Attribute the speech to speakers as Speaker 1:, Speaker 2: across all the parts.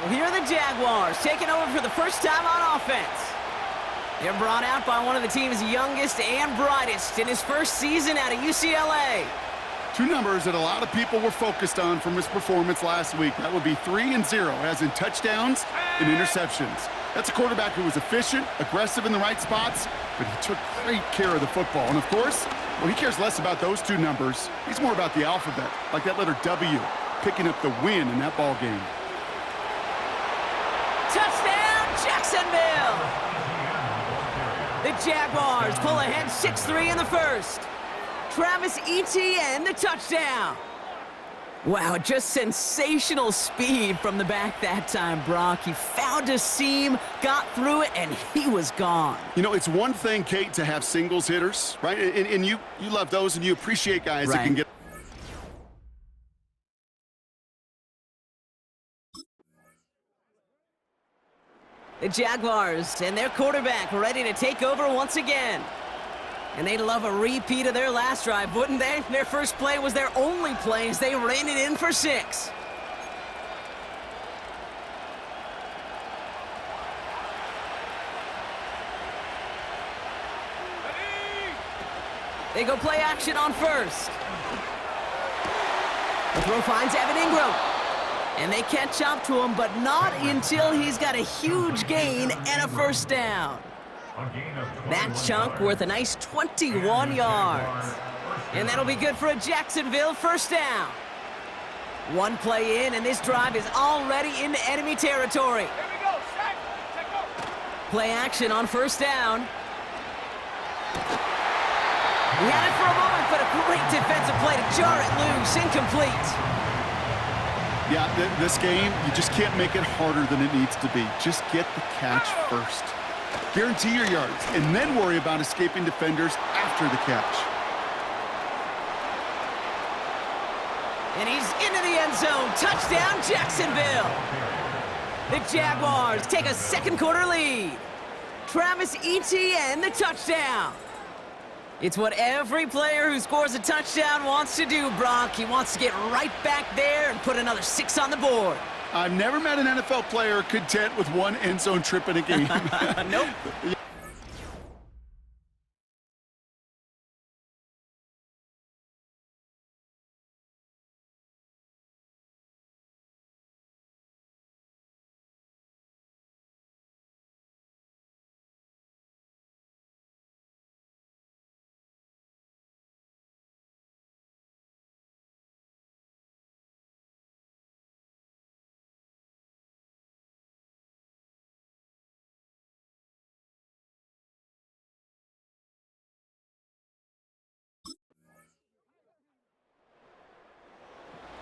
Speaker 1: Well, here are the Jaguars taking over for the first time on offense. They're brought out by one of the team's youngest and brightest in his first season out of UCLA.
Speaker 2: Two numbers that a lot of people were focused on from his performance last week. That would be 3 and 0, as in touchdowns and interceptions. That's a quarterback who was efficient, aggressive in the right spots, but he took great care of the football. And of course, well, he cares less about those two numbers. He's more about the alphabet, like that letter W, picking up the win in that ball game.
Speaker 1: Touchdown, Jacksonville! The Jaguars pull ahead 6-3 in the first. Travis Etienne, the touchdown. Wow, just sensational speed from the back that time, Brock. He found a seam, got through it, and he was gone.
Speaker 2: You know, it's one thing, Kate, to have singles hitters, right? And you love those, and you appreciate guys that can get...
Speaker 1: The Jaguars and their quarterback ready to take over once again. And they'd love a repeat of their last drive, wouldn't they? Their first play was their only play as they ran it in for 6. They go play action on first. The throw finds Evan Ingram. And they catch up to him, but not until he's got a huge gain and a first down. That chunk worth a nice 21 yards. And that'll be good for a Jacksonville first down. One play in, and this drive is already into enemy territory. Play action on first down. He had it for a moment, but a great defensive play to jar it loose. Incomplete.
Speaker 2: Yeah, this game, you just can't make it harder than it needs to be. Just get the catch first. Guarantee your yards, and then worry about escaping defenders after the catch.
Speaker 1: And he's into the end zone. Touchdown, Jacksonville. The Jaguars take a second quarter lead. Travis Etienne, the touchdown. It's what every player who scores a touchdown wants to do, Brock. He wants to get right back there and put another 6 on the board.
Speaker 2: I've never met an NFL player content with one end zone trip in a game.
Speaker 1: Nope.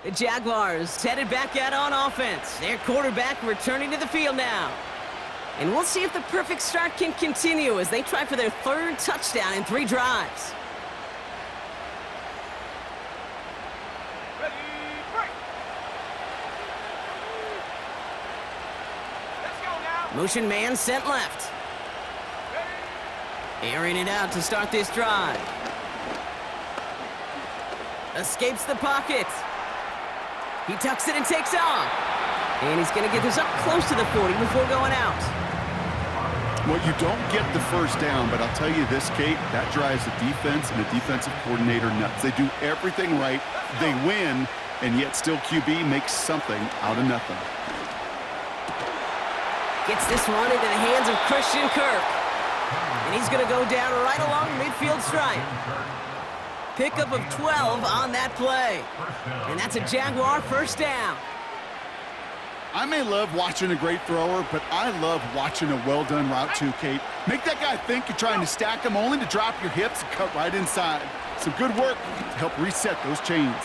Speaker 1: The Jaguars headed back out on offense. Their quarterback returning to the field now. And we'll see if the perfect start can continue as they try for their third touchdown in 3 drives.
Speaker 3: Ready, break. Let's go now.
Speaker 1: Motion man sent left. Airing it out to start this drive. Escapes the pocket. He tucks it and takes off. And he's going to get this up close to the 40 before going out.
Speaker 2: Well, you don't get the first down, but I'll tell you this, Kate, that drives the defense and the defensive coordinator nuts. They do everything right. They win, and yet still QB makes something out of nothing.
Speaker 1: Gets this one into the hands of Christian Kirk. And he's going to go down right along midfield stripe. Pickup of 12 on that play. And that's a Jaguar first down.
Speaker 2: I may love watching a great thrower, but I love watching a well-done route too, Kate. Make that guy think you're trying to stack him only to drop your hips and cut right inside. Some good work to help reset those chains.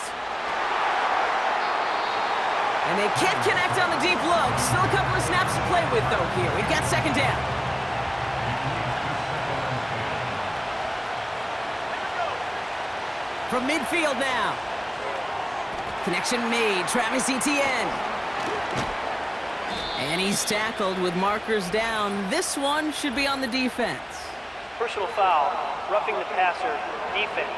Speaker 1: And they can't connect on the deep low. Still a couple of snaps to play with, though, here. We've got second down. From midfield now. Connection made. Travis Etienne. And he's tackled with markers down. This one should be on the defense.
Speaker 4: Personal foul, roughing the passer, defense.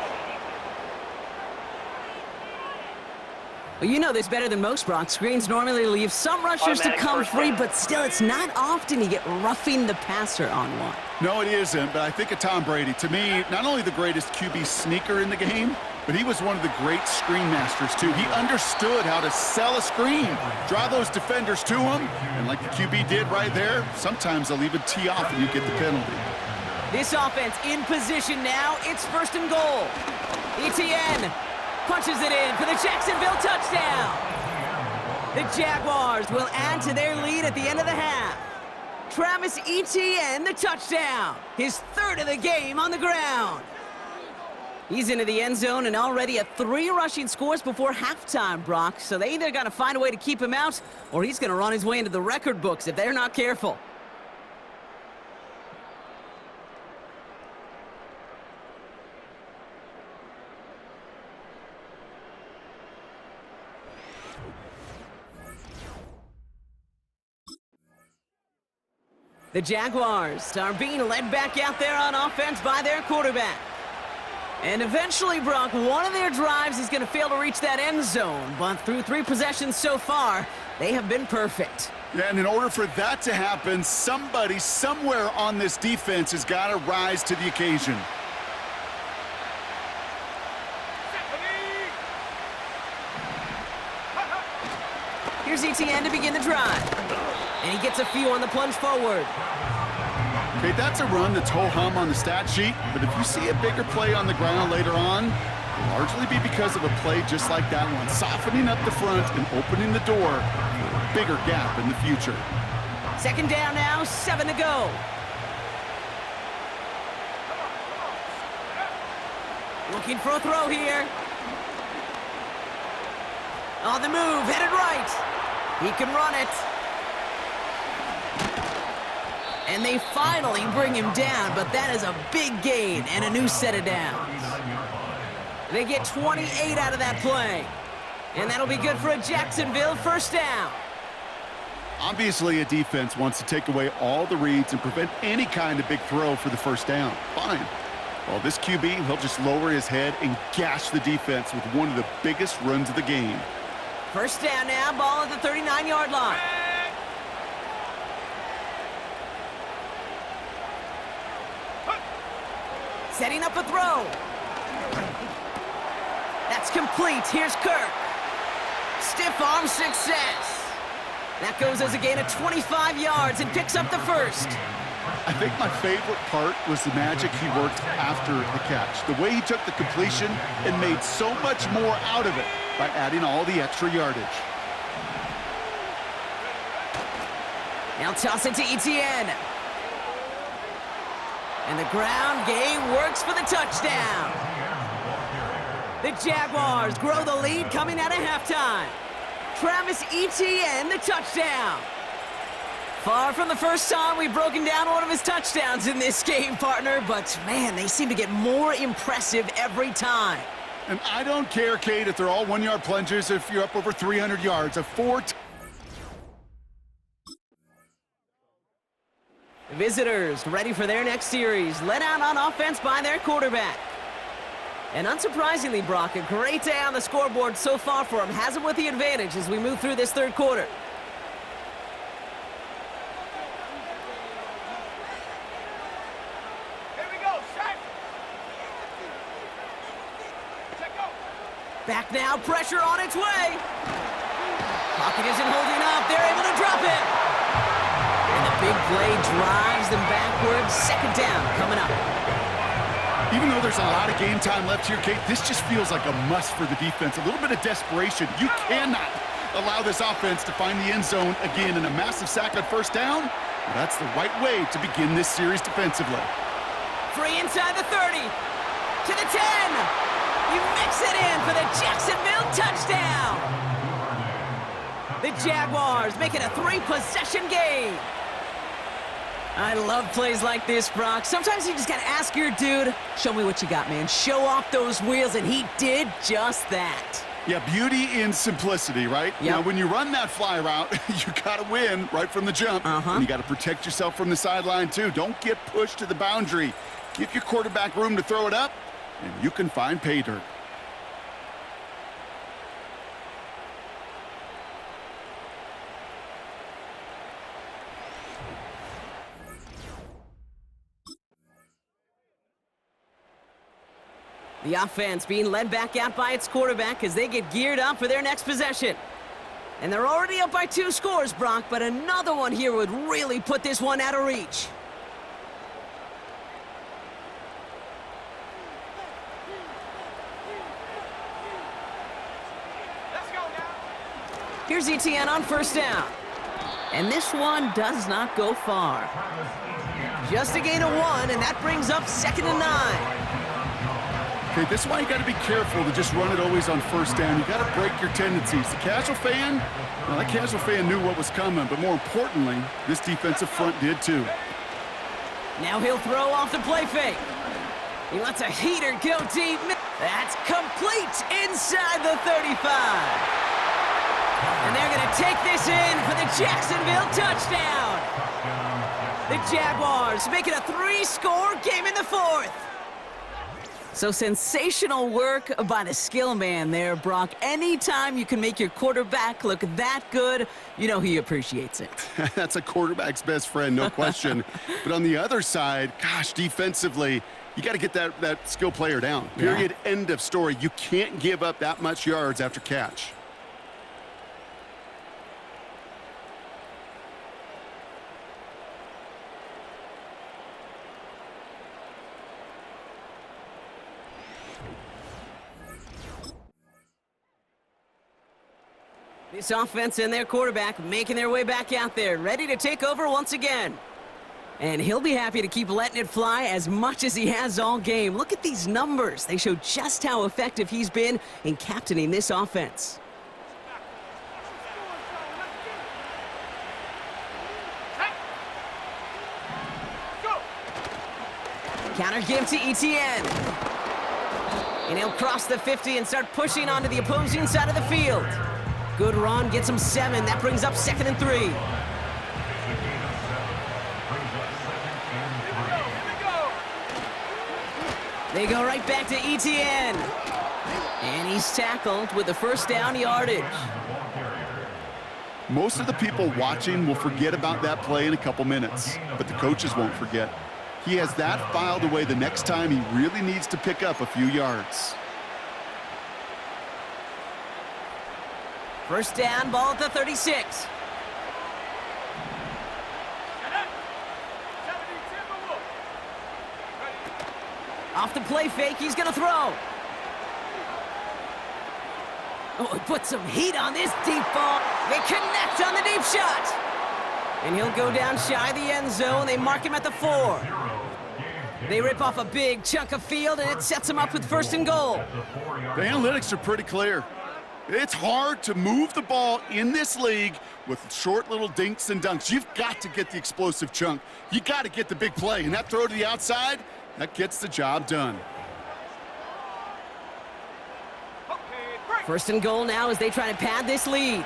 Speaker 1: Well, you know this better than most, Brock. Screens normally leave some rushers to
Speaker 4: Automatic
Speaker 1: come
Speaker 4: first
Speaker 1: free,
Speaker 4: down.
Speaker 1: but still, it's not often you get roughing the passer on one.
Speaker 2: No, it isn't, but I think of Tom Brady. To me, not only the greatest QB sneaker in the game, but he was one of the great screen masters, too. He understood how to sell a screen, draw those defenders to him, and like the QB did right there, sometimes they'll even tee off and you get the penalty.
Speaker 1: This offense in position now. It's 1st and goal. Etienne punches it in for the Jacksonville touchdown. The Jaguars will add to their lead at the end of the half. Travis Etienne, the touchdown. His 3rd of the game on the ground. He's into the end zone and already at 3 rushing scores before halftime, Brock. So they either got to find a way to keep him out, or he's going to run his way into the record books if they're not careful. The Jaguars are being led back out there on offense by their quarterback. And eventually, Brock, one of their drives is going to fail to reach that end zone. But through 3 possessions so far, they have been perfect.
Speaker 2: Yeah, and in order for that to happen, somebody somewhere on this defense has got to rise to the occasion.
Speaker 1: Here's Etienne to begin the drive. And he gets a few on the plunge forward.
Speaker 2: Okay, that's a run that's ho-hum on the stat sheet, but if you see a bigger play on the ground later on, it'll largely be because of a play just like that one, softening up the front and opening the door for a bigger gap in the future.
Speaker 1: 2nd down now, 7 to go. Looking for a throw here. On the move, headed right. He can run it. And they finally bring him down, but that is a big gain and a new set of downs. They get 28 out of that play. And that'll be good for a Jacksonville 1st down.
Speaker 2: Obviously, a defense wants to take away all the reads and prevent any kind of big throw for the 1st down. Fine. Well, this QB, he'll just lower his head and gash the defense with one of the biggest runs of the game.
Speaker 1: 1st down now, ball at the 39-yard line. Setting up a throw. That's complete. Here's Kirk. Stiff arm success. That goes as a gain of 25 yards and picks up the 1st.
Speaker 2: I think my favorite part was the magic he worked after the catch. The way he took the completion and made so much more out of it by adding all the extra yardage.
Speaker 1: Now toss it to Etienne. And the ground game works for the touchdown. The Jaguars grow the lead coming out of halftime. Travis Etienne, the touchdown. Far from the first time we've broken down one of his touchdowns in this game, partner, but man, they seem to get more impressive every time.
Speaker 2: And I don't care, Kate, if they're all 1-yard plunges, if you're up over 300 yards.
Speaker 1: Visitors ready for their next series, led out on offense by their quarterback. And unsurprisingly, Brock, a great day on the scoreboard so far for him. Has him with the advantage as we move through this 3rd quarter.
Speaker 3: Here we go, shot. Check go.
Speaker 1: Back now, pressure on its way. Pocket isn't holding up. They're able to drop it. And the big play drives them backwards. 2nd down coming up.
Speaker 2: Even though there's a lot of game time left here, Kate, this just feels like a must for the defense. A little bit of desperation. You cannot allow this offense to find the end zone again, in a massive sack on 1st down. Well, that's the right way to begin this series defensively.
Speaker 1: Free inside the 30. To the 10. You mix it in for the Jacksonville touchdown. The Jaguars make it a 3-possession game. I love plays like this, Brock. Sometimes you just gotta ask your dude, show me what you got, man. Show off those wheels, and he did just that.
Speaker 2: Yeah, beauty in simplicity, right?
Speaker 1: Yep.
Speaker 2: Now, when you run that fly route, you gotta win right from the jump. And you gotta protect yourself from the sideline, too. Don't get pushed to the boundary. Give your quarterback room to throw it up, and you can find pay dirt.
Speaker 1: The offense being led back out by its quarterback as they get geared up for their next possession. And they're already up by 2 scores, Brock, but another one here would really put this one out of reach.
Speaker 3: Let's go now.
Speaker 1: Here's ETN on first down. And this one does not go far. Just a gain of 1, and that brings up 2nd and 9.
Speaker 2: Okay, this is why you got to be careful to just run it always on first down. You got to break your tendencies. The casual fan, well, that casual fan knew what was coming, but more importantly, this defensive front did too.
Speaker 1: Now he'll throw off the play fake. He lets a heater go deep. That's complete inside the 35. And they're going to take this in for the Jacksonville touchdown. The Jaguars make it a 3-score game in the 4th. So sensational work by the skill man there, Brock. Anytime you can make your quarterback look that good, you know he appreciates it.
Speaker 2: That's a quarterback's best friend, no question. But on the other side, gosh, defensively, you got to get that skill player down. Period, end of story. You can't give up that much yards after catch.
Speaker 1: This offense and their quarterback making their way back out there, ready to take over once again. And he'll be happy to keep letting it fly as much as he has all game. Look at these numbers. They show just how effective he's been in captaining this offense. Counter give to ETN. And he'll cross the 50 and start pushing onto the opposing side of the field. Good run, gets him 7. That brings up 2nd and 3. They go right back to ETN. And he's tackled with the first down yardage.
Speaker 2: Most of the people watching will forget about that play in a couple minutes, but the coaches won't forget. He has that filed away the next time he really needs to pick up a few yards.
Speaker 1: First down, ball at the 36. Off the play fake, he's gonna throw. Oh, he put some heat on this deep ball. They connect on the deep shot. And he'll go down shy of the end zone. They mark him at the 4. They rip off a big chunk of field, and it sets him up with 1st and goal.
Speaker 2: The analytics are pretty clear. It's hard to move the ball in this league with short little dinks and dunks. You've got to get the explosive chunk. You got to get the big play, and that throw to the outside, that gets the job done.
Speaker 1: 1st and goal now as they try to pad this lead.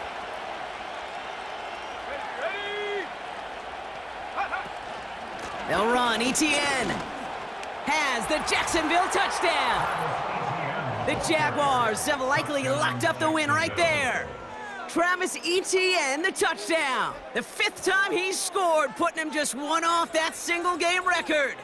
Speaker 1: They'll run. ETN has the Jacksonville touchdown. The Jaguars have likely locked up the win right there. Travis Etienne, the touchdown. The 5th time he's scored, putting him just 1 off that single-game record.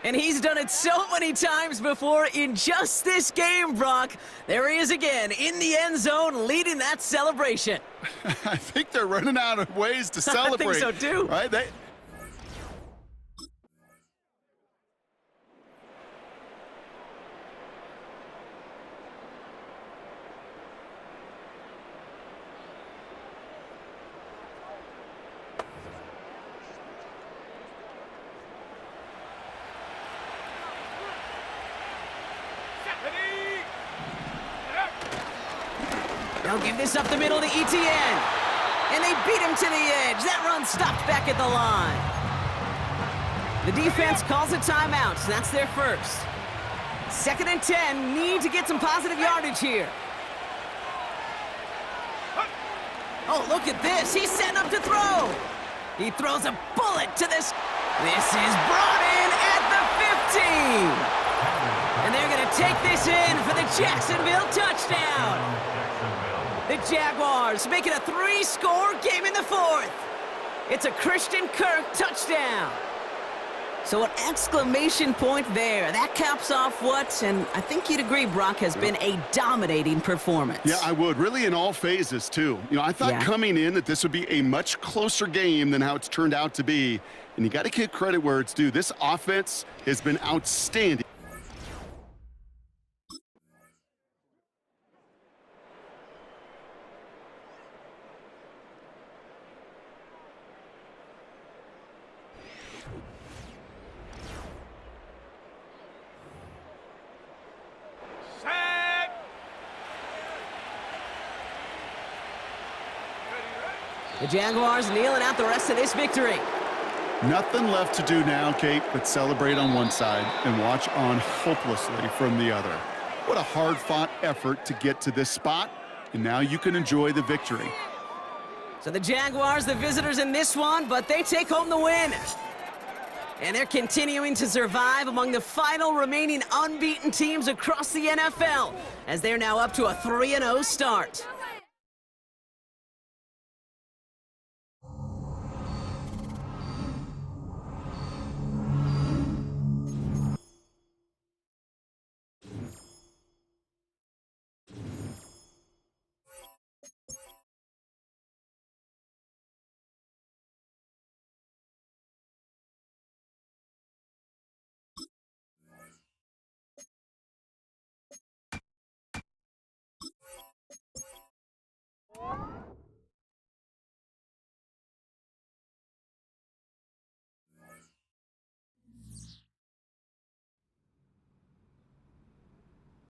Speaker 1: And he's done it so many times before in just this game, Brock. There he is again in the end zone leading that celebration.
Speaker 2: I think they're running out of ways to celebrate.
Speaker 1: I think so, too.
Speaker 2: Right?
Speaker 1: They'll give this up the middle to ETN. And they beat him to the edge. That run stopped back at the line. The defense calls a timeout. So that's their first. 2nd and 10. Need to get some positive yardage here. Oh, look at this. He's setting up to throw. He throws a bullet to this. This is brought in at the 15. And they're going to take this in for the Jacksonville touchdown. The Jaguars make it a 3-score game in the 4th. It's a Christian Kirk touchdown. So an exclamation point there. That caps off what, and I think you'd agree, Brock, has been a dominating performance.
Speaker 2: Yeah, I would. Really in all phases, too. You know, I thought coming in that this would be a much closer game than how it's turned out to be. And you got to give credit where it's due. This offense has been outstanding.
Speaker 1: The Jaguars kneeling out the rest of this victory.
Speaker 2: Nothing left to do now, Kate, but celebrate on one side and watch on hopelessly from the other. What a hard-fought effort to get to this spot, and now you can enjoy the victory.
Speaker 1: So the Jaguars, the visitors in this one, but they take home the win. And they're continuing to survive among the final remaining unbeaten teams across the NFL, as they're now up to a 3-0 start.